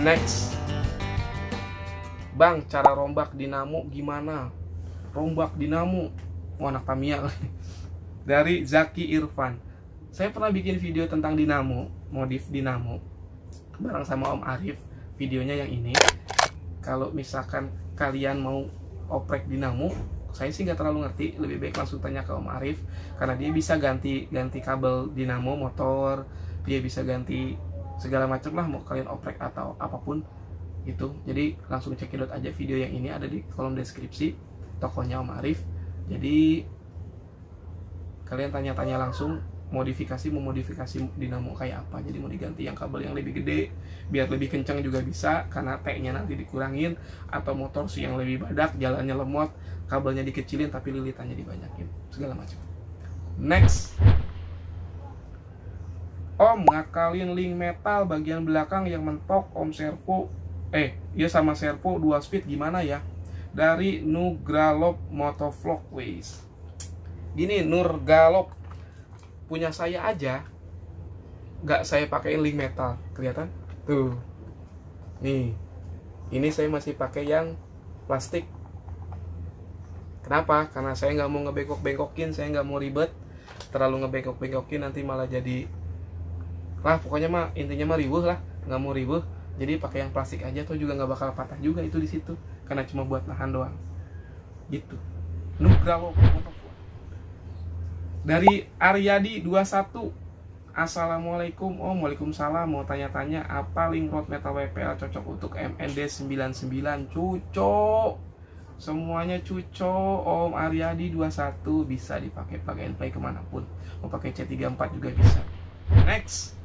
Next, Bang, cara rombak dinamo gimana? Rombak dinamo, anak Tamiya. Dari Zaki Irfan. Saya pernah bikin video tentang dinamo, modif dinamo, bareng sama Om Arif. Videonya yang ini. Kalau misalkan kalian mau oprek dinamo, saya sih nggak terlalu ngerti, lebih baik langsung tanya ke Om Arif, karena dia bisa ganti kabel dinamo motor, dia bisa ganti segala macam lah, mau kalian oprek atau apapun itu. Jadi langsung cekidot aja video yang ini, ada di kolom deskripsi tokonya Om Arif. Jadi kalian tanya-tanya langsung mau modifikasi dinamo kayak apa. Jadi mau diganti yang kabel yang lebih gede biar lebih kencang juga bisa, karena T-nya nanti dikurangin, atau motor sih yang lebih badak, jalannya lemot, kabelnya dikecilin tapi lilitannya dibanyakin, segala macam. Next, Om, ngakalin link metal bagian belakang yang mentok Om servo sama servo 2 speed gimana ya? Dari Nugralop Motovlog. Ways gini, Nurgalop punya saya aja nggak saya pakai link metal, kelihatan tuh nih. Ini saya masih pakai yang plastik. Kenapa? Karena saya nggak mau ngebengkok-bengkokin, saya nggak mau ribet. Terlalu ngebengkok-bengkokin nanti malah jadi pokoknya mah intinya mah ribuh lah, nggak mau ribuh. Jadi pakai yang plastik aja, tuh juga nggak bakal patah juga itu di situ, karena cuma buat nahan doang. Gitu. Nugralo. Dari Aryadi 21. Assalamualaikum Om. Waalaikumsalam. Mau tanya-tanya apa link rod metal WPL cocok untuk MND 99? Cucok. Semuanya cucok Om Aryadi 21, bisa dipakai plug and play kemanapun. Mau pakai C34 juga bisa. Next,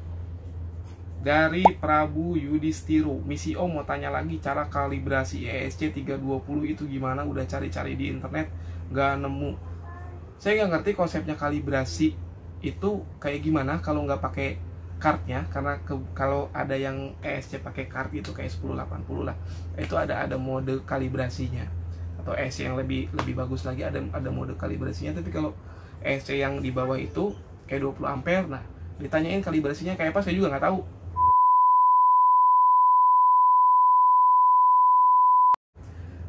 dari Prabu Yudhistiro. Misi Om mau tanya lagi, cara kalibrasi ESC 320 itu gimana? Udah cari-cari di internet gak nemu. Saya nggak ngerti konsepnya kalibrasi itu kayak gimana kalau nggak pakai kartnya, karena kalau ada yang ESC pakai kart itu kayak 1080 lah, itu ada mode kalibrasinya, atau ESC yang lebih bagus lagi ada mode kalibrasinya. Tapi kalau ESC yang di bawah itu kayak 20 ampere, nah ditanyain kalibrasinya kayak apa, saya juga nggak tahu.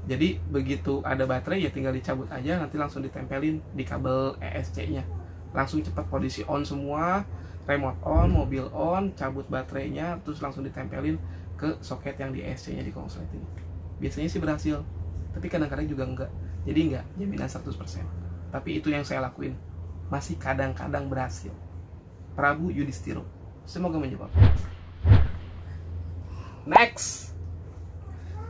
Jadi begitu ada baterai ya tinggal dicabut aja, nanti langsung ditempelin di kabel ESC-nya. Langsung cepat posisi on semua, remote on, mobil on, cabut baterainya, terus langsung ditempelin ke soket yang di ESC-nya di konsleting. Biasanya sih berhasil, tapi kadang-kadang juga enggak. Jadi enggak jaminan 100%. Tapi itu yang saya lakuin. Masih kadang-kadang berhasil. Prabu Yudhistiro. Semoga menjawab. Next,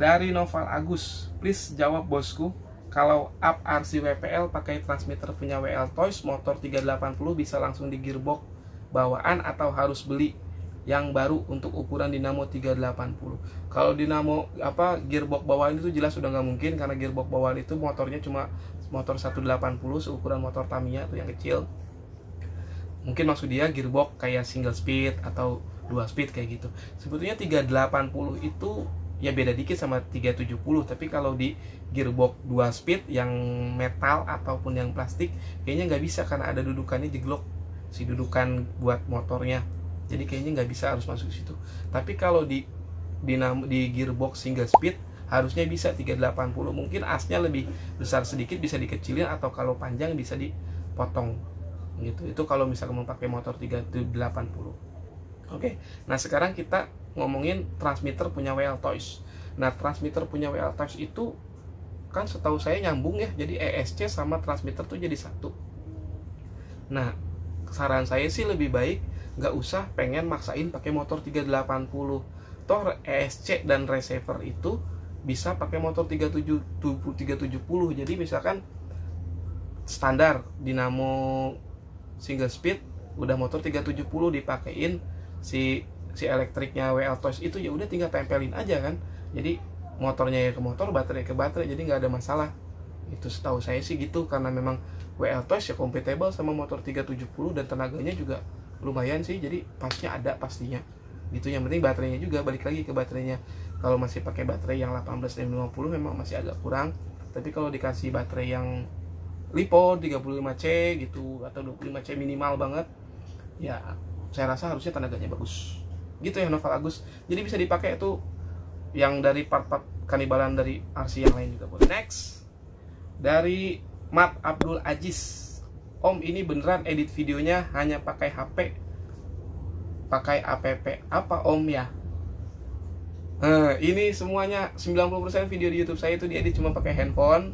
dari Noval Agus. Please jawab bosku, kalau up RC WPL pakai transmitter punya WL Toys motor 380 bisa langsung di gearbox bawaan atau harus beli yang baru untuk ukuran dinamo 380? Kalau dinamo gearbox bawaan itu jelas sudah nggak mungkin, karena gearbox bawaan itu motornya cuma motor 180 seukuran motor Tamiya tuh yang kecil. Mungkin maksud dia gearbox kayak single speed atau 2 speed kayak gitu. Sebetulnya 380 itu ya beda dikit sama 370, tapi kalau di gearbox 2 speed yang metal ataupun yang plastik kayaknya nggak bisa, karena ada dudukannya jeglok, si dudukan buat motornya, jadi kayaknya nggak bisa, harus masuk situ. Tapi kalau di gearbox single speed harusnya bisa 380. Mungkin asnya lebih besar sedikit, bisa dikecilin, atau kalau panjang bisa dipotong gitu. Itu kalau misalkan mau pakai motor 380. Oke, nah sekarang kita ngomongin transmitter punya WL Toys. Nah, transmitter punya WL Toys itu kan setahu saya nyambung ya, jadi ESC sama transmitter tuh jadi satu. Nah, saran saya sih lebih baik nggak usah pengen maksain pakai motor 380. Toh ESC dan receiver itu bisa pakai motor 370. Jadi misalkan standar dinamo single speed udah motor 370 dipakein si elektriknya WL Toys itu, ya udah tinggal tempelin aja kan. Jadi motornya ya ke motor, baterai ke baterai, jadi nggak ada masalah. Itu setahu saya sih gitu, karena memang WL Toys ya compatible sama motor 370 dan tenaganya juga lumayan sih, jadi pasnya ada pastinya. Gitu, yang penting baterainya juga, balik lagi ke baterainya. Kalau masih pakai baterai yang 18M50 memang masih agak kurang. Tapi kalau dikasih baterai yang LiPo 35C gitu atau 25C minimal banget, ya saya rasa harusnya tenaganya bagus. Gitu ya Noval Agus. Jadi bisa dipakai tuh yang dari part-part kanibalan dari RC yang lain juga boleh. Next, dari Mat Abdul Aziz. Om, ini beneran edit videonya hanya pakai HP, pakai app apa Om ya? Ini semuanya 90% video di YouTube saya itu diedit cuma pakai handphone,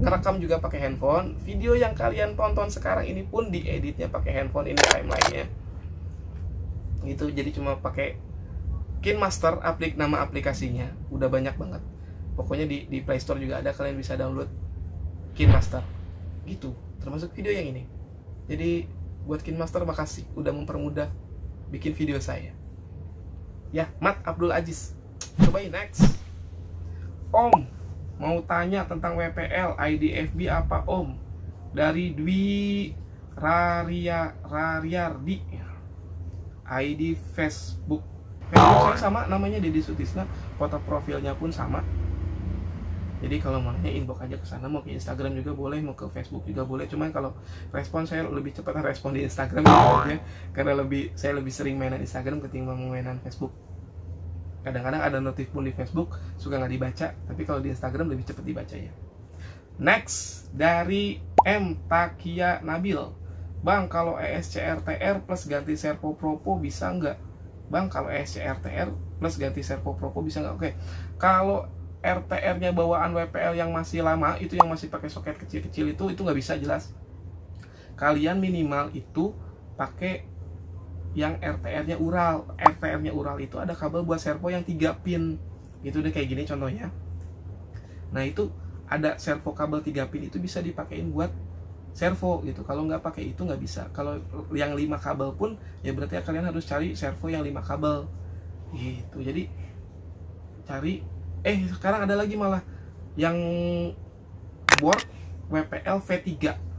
ngerekam juga pakai handphone. Video yang kalian tonton sekarang ini pun dieditnya pakai handphone. Ini timelinenya itu, jadi cuma pakai KineMaster, nama aplikasinya udah banyak banget. Pokoknya di Play Store juga ada, kalian bisa download KineMaster gitu, termasuk video yang ini. Jadi buat KineMaster makasih udah mempermudah bikin video saya ya. Mat Abdul Aziz, cobain. Next, Om mau tanya tentang WPL ID FB apa Om? Dari Dwi Raryardi. ID Facebook saya sama, namanya Dedi Sutisna, foto profilnya pun sama. Jadi kalau mau nanya inbox aja ke sana, mau ke Instagram juga boleh, mau ke Facebook juga boleh. Cuman kalau respon saya lebih cepat respon di Instagram ya, karena saya lebih sering mainan Instagram ketimbang mainan Facebook. Kadang-kadang ada notif pun di Facebook suka nggak dibaca, tapi kalau di Instagram lebih cepat dibaca ya. Next, dari M Takia Nabil. Bang, kalau ESC-RTR plus ganti servo Propo bisa nggak? Bang, kalau ESC-RTR plus ganti servo Propo bisa nggak? Oke, kalau RTR-nya bawaan WPL yang masih lama, itu yang masih pakai soket kecil-kecil itu nggak bisa, jelas. Kalian minimal itu pakai yang RTR-nya Ural. RTR-nya Ural itu ada kabel buat servo yang 3 pin. Itu deh kayak gini contohnya. Nah, itu ada servo kabel 3 pin itu bisa dipakein buat servo gitu. Kalau nggak pakai itu nggak bisa. Kalau yang 5 kabel pun ya berarti kalian harus cari servo yang 5 kabel gitu. Jadi cari sekarang ada lagi malah yang board WPL V3.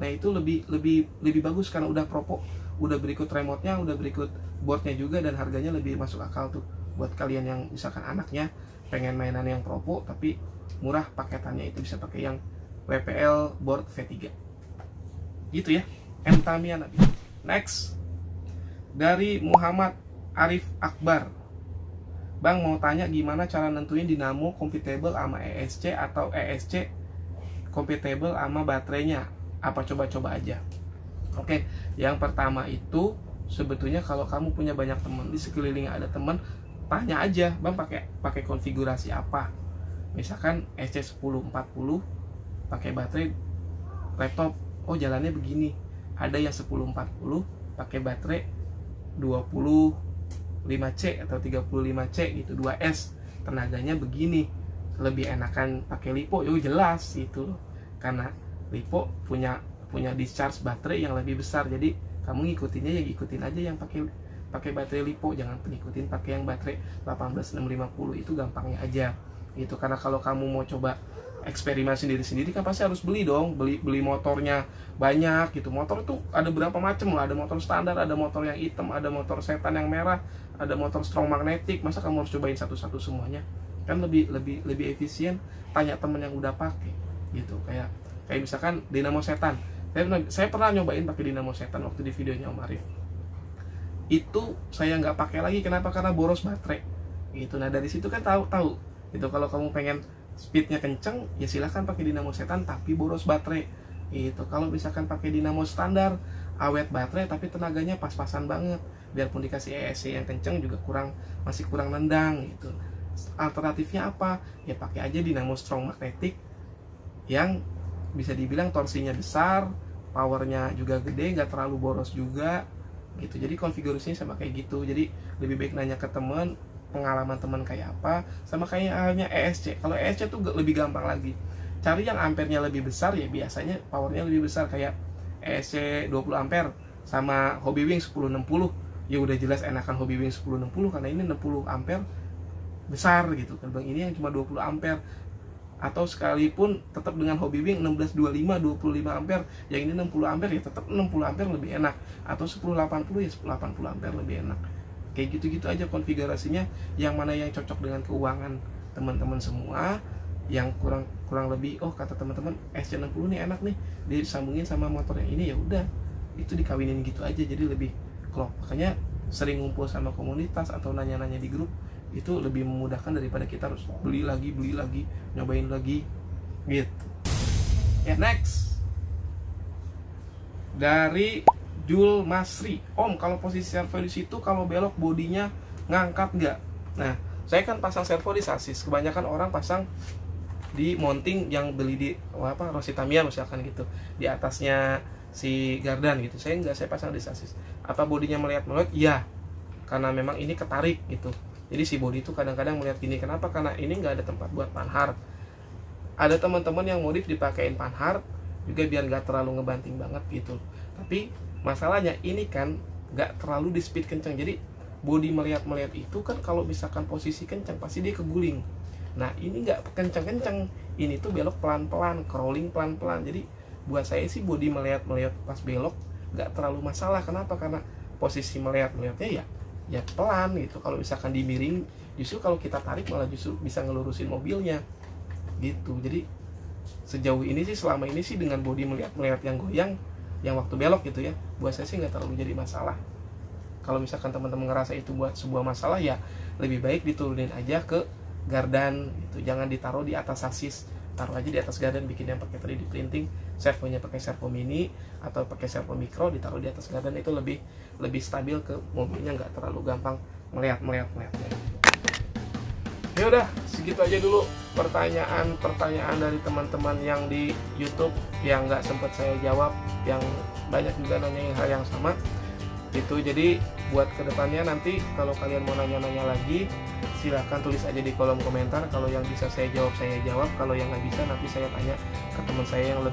Nah, itu lebih bagus karena udah Propo, udah berikut remote-nya, udah berikut boardnya juga, dan harganya lebih masuk akal tuh buat kalian yang misalkan anaknya pengen mainan yang Propo tapi murah, paketannya itu bisa pakai yang WPL board V3 gitu ya. M Tamiya Nabi. Next, dari Muhammad Arif Akbar. Bang, mau tanya gimana cara nentuin dinamo compatible sama ESC atau ESC compatible sama baterainya? Apa coba-coba aja. Oke, yang pertama itu sebetulnya kalau kamu punya banyak teman, di sekelilingnya ada teman, tanya aja, Bang pakai konfigurasi apa? Misalkan ESC1040 pakai baterai laptop, oh jalannya begini. Ada yang 1040 pakai baterai 25C atau 35C gitu, 2S, tenaganya begini, lebih enakan pakai LiPo. Yo jelas itu loh, karena LiPo punya discharge baterai yang lebih besar. Jadi kamu ngikutinnya ya ikutin aja yang pakai baterai LiPo, jangan ngikutin pakai yang baterai 18650, itu gampangnya aja gitu. Karena kalau kamu mau coba eksperimen sendiri-sendiri kan pasti harus beli dong, beli motornya banyak gitu. Motor itu ada berapa macam loh, ada motor standar, ada motor yang hitam, ada motor setan yang merah, ada motor strong magnetic. Masa kamu harus cobain satu-satu semuanya? Kan lebih efisien tanya temen yang udah pakai gitu. Kayak misalkan dinamo setan, saya pernah nyobain pakai dinamo setan waktu di videonya Om Arif. Itu saya nggak pakai lagi, kenapa? Karena boros baterai gitu. Nah, dari situ kan tahu itu kalau kamu pengen speednya kenceng ya silahkan pakai dinamo setan tapi boros baterai gitu. Kalau misalkan pakai dinamo standar, awet baterai tapi tenaganya pas-pasan banget, biarpun dikasih ESC yang kenceng juga masih kurang nendang gitu. Alternatifnya apa? Ya pakai aja dinamo strong magnetic yang bisa dibilang torsinya besar, powernya juga gede, nggak terlalu boros juga gitu. Jadi konfigurasinya sama kayak gitu. Jadi lebih baik nanya ke teman, pengalaman teman kayak apa, sama kayak halnya ESC. Kalau ESC tuh lebih gampang lagi, cari yang ampernya lebih besar, ya biasanya powernya lebih besar, kayak ESC 20 ampere sama Hobby Wing 1060, ya udah jelas enakan Hobby Wing 1060 karena ini 60 ampere besar gitu kan Bang, ini yang cuma 20 ampere. Atau sekalipun tetap dengan Hobby Wing 1625 25 ampere, yang ini 60 ampere, ya tetap 60 ampere lebih enak, atau 1080 ya 1080 ampere lebih enak. Kayak gitu-gitu aja konfigurasinya, yang mana yang cocok dengan keuangan teman-teman semua, yang kurang lebih kata teman-teman SC60 nih enak nih disambungin sama motor yang ini, ya udah itu dikawinin gitu aja, jadi lebih klop. Makanya sering ngumpul sama komunitas atau nanya-nanya di grup itu lebih memudahkan daripada kita harus beli lagi, nyobain lagi gitu. Ya, next dari Jul Masri, Om, kalau posisi servo di situ kalau belok bodinya ngangkat nggak? Nah, saya kan pasang servo di sasis. Kebanyakan orang pasang di mounting yang beli di Rossi Tamiya misalkan gitu, di atasnya si Gardan gitu. Saya nggak, saya pasang di sasis. Apa bodinya melihat-melihat? Ya, karena memang ini ketarik gitu. Jadi si bodi itu kadang-kadang melihat gini. Kenapa? Karena ini nggak ada tempat buat panhard. Ada teman-teman yang modif dipakein panhard juga biar nggak terlalu ngebanting banget gitu. Tapi masalahnya ini kan nggak terlalu di speed kencang. Jadi bodi melihat-melihat itu kan kalau misalkan posisi kencang pasti dia keguling. Nah ini nggak kencang-kencang, ini tuh belok pelan-pelan, crawling pelan-pelan. Jadi buat saya sih bodi melihat-melihat pas belok nggak terlalu masalah. Kenapa? Karena posisi melihat-melihatnya ya pelan gitu. Kalau misalkan dimiring, justru kalau kita tarik malah justru bisa ngelurusin mobilnya gitu. Jadi sejauh ini sih, selama ini sih dengan bodi melihat-melihat yang goyang yang waktu belok gitu ya, buat saya sih nggak terlalu jadi masalah. Kalau misalkan teman-teman ngerasa itu buat sebuah masalah, ya lebih baik diturunin aja ke Gardan gitu. Jangan ditaruh di atas sasis, taruh aja di atas Gardan, bikin yang pakai 3D printing, servonya pakai servo mini atau pakai servo mikro, ditaruh di atas Gardan, itu lebih stabil ke mobilnya, nggak terlalu gampang melihat. Ya udah, segitu aja dulu pertanyaan dari teman-teman yang di YouTube yang nggak sempat saya jawab, yang banyak juga nanyain hal yang sama gitu. Jadi buat kedepannya nanti kalau kalian mau nanya-nanya lagi, silahkan tulis aja di kolom komentar. Kalau yang bisa saya jawab, kalau yang nggak bisa nanti saya tanya ke teman saya yang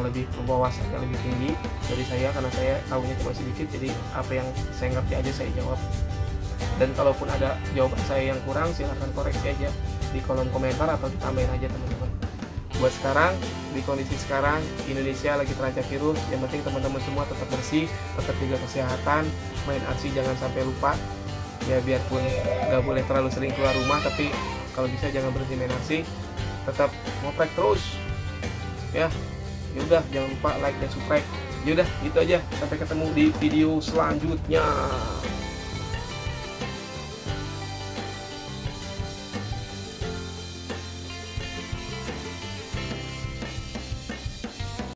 lebih berwawasan, yang lebih tinggi dari saya, karena saya tahunya cuma sedikit. Jadi apa yang saya ngerti aja saya jawab. Dan kalaupun ada jawaban saya yang kurang, silahkan koreksi aja di kolom komentar atau ditambahin aja teman-teman. Buat sekarang, di kondisi sekarang Indonesia lagi terancam virus, yang penting teman-teman semua tetap bersih, tetap jaga kesehatan, main RC jangan sampai lupa. Ya biarpun nggak boleh terlalu sering keluar rumah, tapi kalau bisa jangan berhenti main RC, tetap ngoprek terus. Ya udah, jangan lupa like dan subscribe. Ya udah, gitu aja. Sampai ketemu di video selanjutnya.